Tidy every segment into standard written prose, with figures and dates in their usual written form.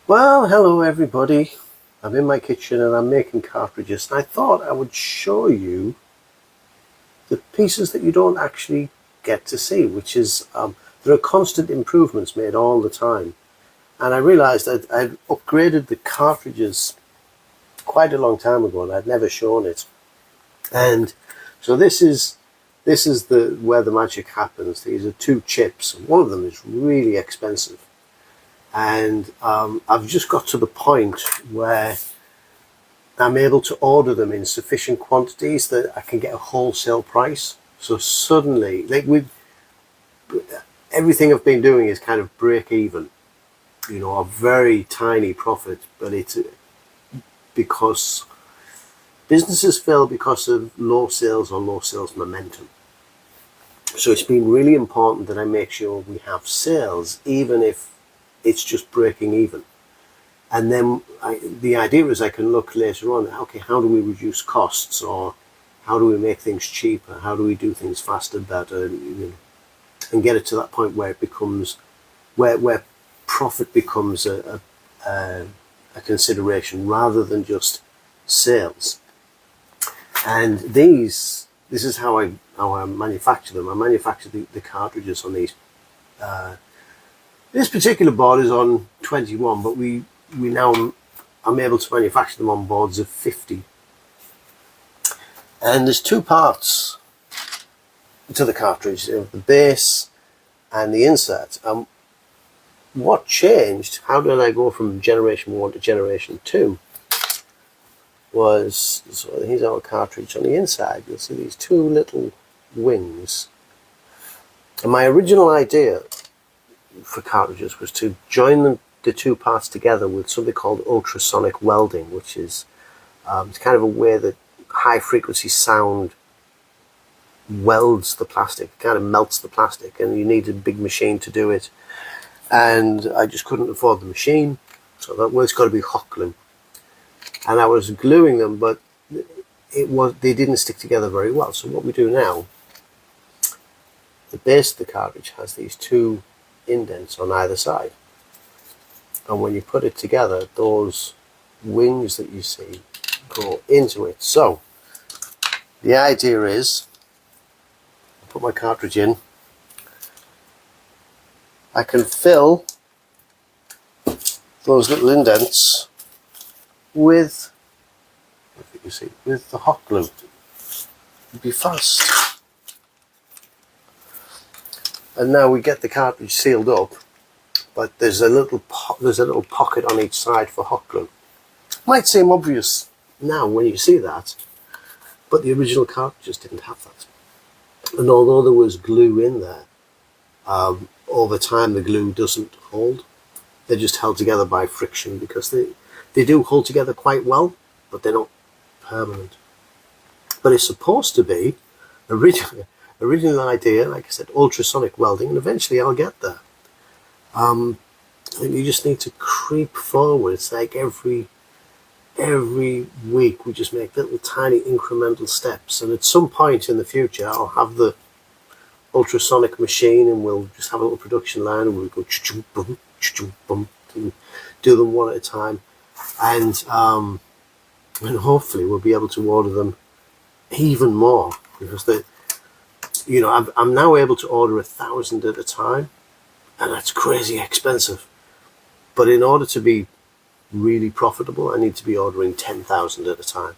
Well, hello everybody. I'm in my kitchen and I'm making cartridges. And I thought I would show you the pieces that you don't actually get to see, which is there are constant improvements made all the time. And I realized that I'd upgraded the cartridges quite a long time ago and I'd never shown it. And so this is the where the magic happens. These are two chips. One of them is really expensive. And I've just got to the point where I'm able to order them in sufficient quantities that I can get a wholesale price. So suddenly, everything I've been doing is kind of break even, a very tiny profit, but it's because businesses fail because of low sales or low sales momentum. So it's been really important that I make sure we have sales, even if it's just breaking even. And then the idea is I can look later on, okay, how do we reduce costs, or how do we make things cheaper? How do we do things faster, better, and get it to that point where it becomes, where profit becomes a consideration rather than just sales. And this is how I manufacture them. I manufacture the cartridges on these. This particular board is on 21, but I'm able to manufacture them on boards of 50. And there's two parts to the cartridge, the base and the insert. What changed, how did I go from generation 1 to generation 2, was, so here's our cartridge. On the inside, you'll see these two little wings. And my original idea for cartridges was to join the two parts together with something called ultrasonic welding, which is it's kind of a way that high frequency sound welds the plastic, kind of melts the plastic, and you need a big machine to do it. And I just couldn't afford the machine, so that was got to be hot glue. And I was gluing them, but they didn't stick together very well. So what we do now, the base of the cartridge has these two indents on either side, and when you put it together, those wings that you see go into it. So the idea is, I put my cartridge in, I can fill those little indents with, if you can see, with the hot glue. It'd be fast. And now we get the cartridge sealed up, but there's a little pocket on each side for hot glue. Might seem obvious now when you see that, but the original cartridges didn't have that. And although there was glue in there, over time the glue doesn't hold. They're just held together by friction, because they do hold together quite well, but they're not permanent. But it's supposed to be original idea, like I said, ultrasonic welding, and eventually I'll get there. And you just need to creep forward. It's like every week we just make little tiny incremental steps, and at some point in the future I'll have the ultrasonic machine, and we'll just have a little production line, and we'll go ch-chung boom, and do them one at a time, and hopefully we'll be able to order them even more, because I'm now able to order 1,000 at a time, and that's crazy expensive. But in order to be really profitable, I need to be ordering 10,000 at a time.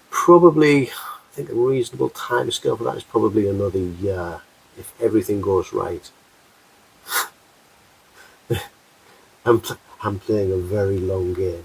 Probably, I think a reasonable time scale for that is probably another year, if everything goes right. I'm playing a very long game.